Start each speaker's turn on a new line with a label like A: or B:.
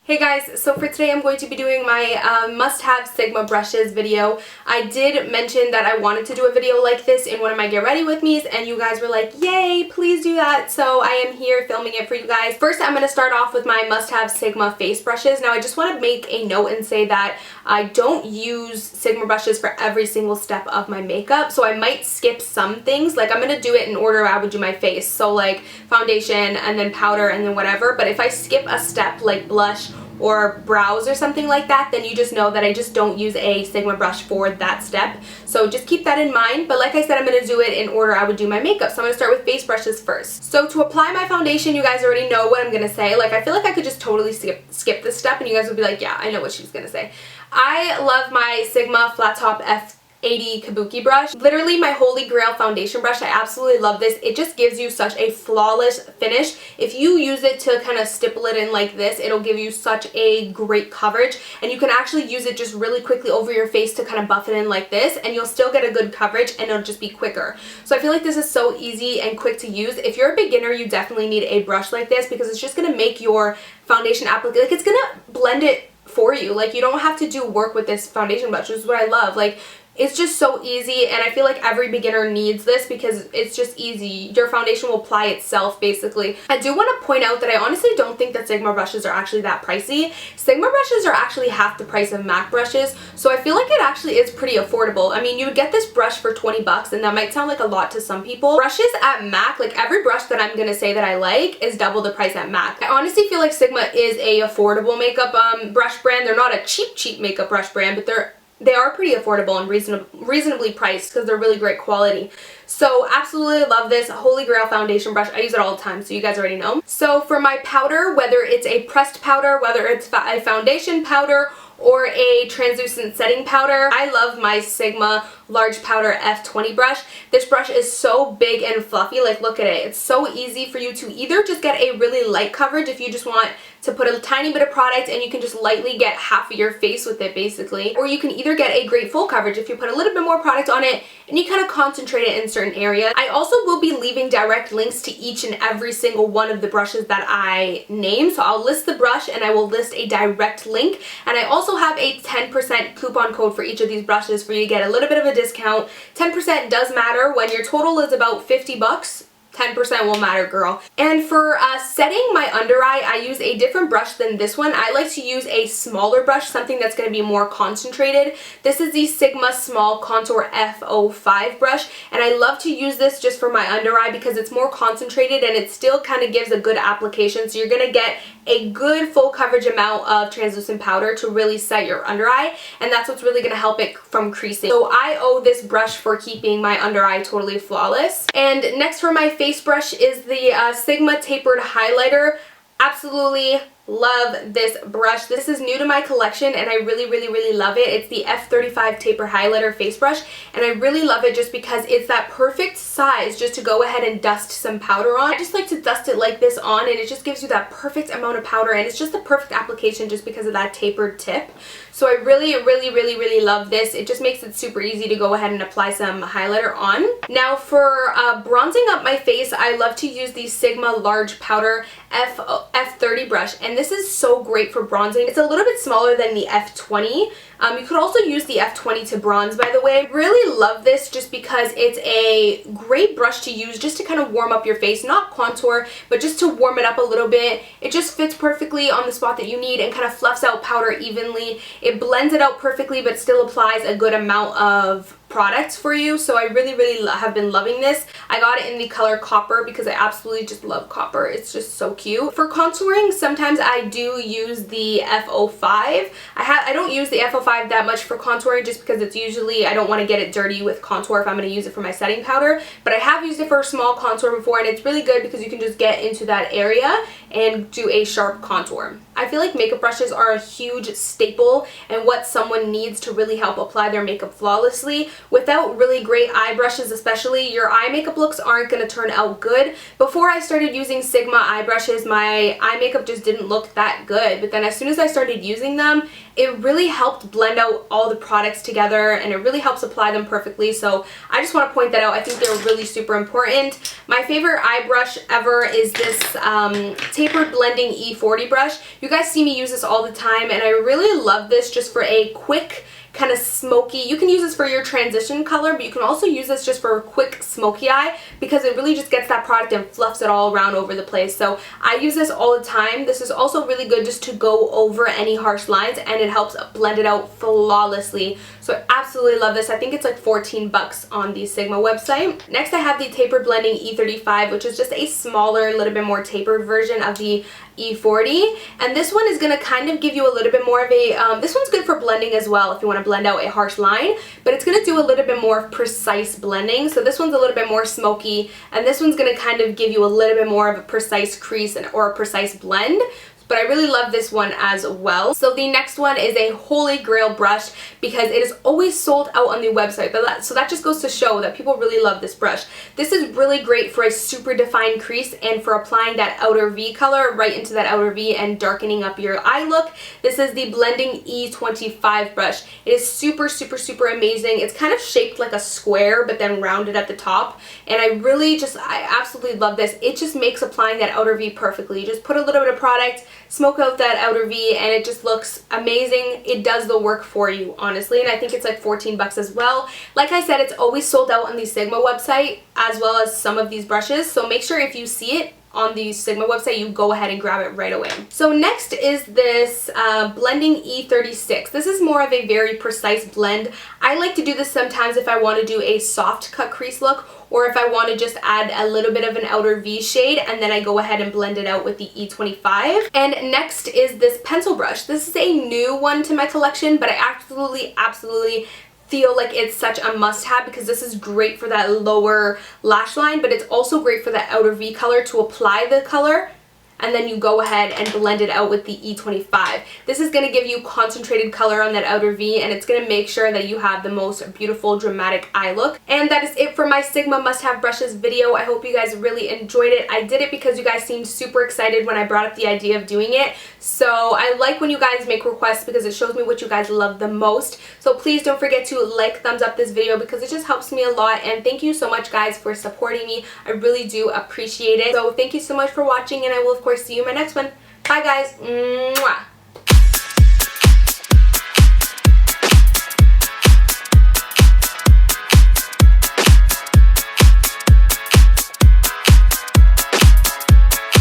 A: Hey guys, so for today I'm going to be doing my must-have Sigma brushes video. I did mention that I wanted to do a video like this in one of my Get Ready With Me's, and you guys were like, yay, please do that. So I am here filming it for you guys. First, I'm going to start off with my must-have Sigma face brushes. Now I just want to make a note and say that I don't use Sigma brushes for every single step of my makeup, so I might skip some things. Like I'm going to do it in order I would do my face, so like foundation and then powder and then whatever. But if I skip a step like blush or brows or something like that, then you just know that I just don't use a Sigma brush for that step. So just keep that in mind. But like I said, I'm going to do it in order I would do my makeup. So I'm going to start with face brushes first. So to apply my foundation, you guys already know what I'm going to say. Like I feel like I could just totally skip this step and you guys would be like, yeah, I know what she's going to say. I love my Sigma Flat Top F80 Kabuki brush. Literally my holy grail foundation brush. I absolutely love this. It just gives you such a flawless finish. If you use it to kind of stipple it in like this, it'll give you such a great coverage, and you can actually use it just really quickly over your face to kind of buff it in like this, and you'll still get a good coverage and it'll just be quicker. So I feel like this is so easy and quick to use. If you're a beginner, you definitely need a brush like this because it's just going to make your foundation application, like it's going to blend it for you. Like you don't have to do work with this foundation brush, which is what I love. Like it's just so easy, and I feel like every beginner needs this because it's just easy. Your foundation will apply itself basically. I do want to point out that I honestly don't think that Sigma brushes are actually that pricey. Sigma brushes are actually half the price of MAC brushes, so I feel like it actually is pretty affordable. I mean, you would get this brush for 20 bucks, and that might sound like a lot to some people. Brushes at MAC, like every brush that I'm gonna say that I like is double the price at MAC. I honestly feel like Sigma is a affordable makeup brush brand. They're not a cheap makeup brush brand, but they are pretty affordable and reasonably priced because they're really great quality. So absolutely love this holy grail foundation brush. I use it all the time, so you guys already know. So for my powder, whether it's a pressed powder, whether it's a foundation powder, or a translucent setting powder, I love my Sigma large powder F20 brush. This brush is so big and fluffy, like look at it. It's so easy for you to either just get a really light coverage if you just want to put a tiny bit of product and you can just lightly get half of your face with it basically, or you can either get a great full coverage if you put a little bit more product on it and you kind of concentrate it in certain areas. I also will be leaving direct links to each and every single one of the brushes that I name, so I'll list the brush and I will list a direct link, and I also have a 10% coupon code for each of these brushes for you to get a little bit of a discount. 10% does matter when your total is about 50 bucks. 10% will matter, girl. And for setting my under eye, I use a different brush than this one. I like to use a smaller brush, something that's going to be more concentrated. This is the Sigma Small Contour F05 brush, and I love to use this just for my under eye because it's more concentrated and it still kind of gives a good application. So you're going to get a good full coverage amount of translucent powder to really set your under eye, and that's what's really going to help it from creasing. So I owe this brush for keeping my under eye totally flawless. And next for my face brush is the Sigma Tapered Highlighter. Absolutely love this brush. This is new to my collection and I really love it. It's the F35 Taper Highlighter face brush, and I really love it just because it's that perfect size just to go ahead and dust some powder on. I just like to dust it like this on, and it just gives you that perfect amount of powder, and it's just the perfect application just because of that tapered tip. So I really love this. It just makes it super easy to go ahead and apply some highlighter on. Now for bronzing up my face, I love to use the Sigma Large Powder F30 brush, and this is so great for bronzing. It's a little bit smaller than the F20. You could also use the F20 to bronze, by the way. I really love this just because it's a great brush to use just to kind of warm up your face, not contour, but just to warm it up a little bit. It just fits perfectly on the spot that you need and kind of fluffs out powder evenly. It blends it out perfectly but still applies a good amount of products for you. So I really have been loving this. I got it in the color Copper because I absolutely just love copper. It's just so cute. For contouring, sometimes I do use the F05. I don't use the F05 that much for contouring just because it's usually, I don't want to get it dirty with contour if I'm going to use it for my setting powder, but I have used it for a small contour before, and it's really good because you can just get into that area and do a sharp contour. I feel like makeup brushes are a huge staple and what someone needs to really help apply their makeup flawlessly. Without really great eye brushes especially, your eye makeup looks aren't going to turn out good. Before I started using Sigma eye brushes, my eye makeup just didn't look that good, but then as soon as I started using them, it really helped blend out all the products together and it really helps apply them perfectly. So I just want to point that out. I think they're really super important. My favorite eye brush ever is this Tapered Blending E40 brush. You You guys see me use this all the time, and I really love this just for a quick kind of smoky. You can use this for your transition color, but you can also use this just for a quick smoky eye because it really just gets that product and fluffs it all around over the place. So I use this all the time. This is also really good just to go over any harsh lines, and it helps blend it out flawlessly. So I absolutely love this. I think it's like 14 bucks on the Sigma website. Next I have the Taper Blending E35, which is just a smaller, little bit more tapered version of the E40, and this one is going to kind of give you a little bit more of a, this one's good for blending as well if you want to blend out a harsh line, but it's going to do a little bit more precise blending. So this one's a little bit more smoky, and this one's going to kind of give you a little bit more of a precise crease or a precise blend. But I really love this one as well. So the next one is a holy grail brush because it is always sold out on the website. So that just goes to show that people really love this brush. This is really great for a super defined crease and for applying that outer V color right into that outer V and darkening up your eye look. This is the Blending E25 brush. It is super, super, super amazing. It's kind of shaped like a square but then rounded at the top. And I absolutely love this. It just makes applying that outer V perfectly. You just put a little bit of product, smoke out that outer V, and it just looks amazing. It does the work for you, honestly, and I think it's like 14 bucks as well. Like I said, it's always sold out on the Sigma website as well as some of these brushes, so make sure if you see it on the Sigma website, you go ahead and grab it right away. So next is this Blending E36. This is more of a very precise blend. I like to do this sometimes if I want to do a soft cut crease look, or if I want to just add a little bit of an outer V shade, and then I go ahead and blend it out with the E25. And next is this pencil brush. This is a new one to my collection, but I absolutely feel like it's such a must-have because this is great for that lower lash line, but it's also great for that outer V color to apply the color, and then you go ahead and blend it out with the E25. This is going to give you concentrated color on that outer V, and it's going to make sure that you have the most beautiful dramatic eye look. And that is it for my Sigma must-have brushes video. I hope you guys really enjoyed it. I did it because you guys seemed super excited when I brought up the idea of doing it. So I like when you guys make requests because it shows me what you guys love the most. So please don't forget to like, thumbs up this video because it just helps me a lot. And thank you so much guys for supporting me. I really do appreciate it. So thank you so much for watching, and I will of course see you in my next one. Bye guys. Mwah.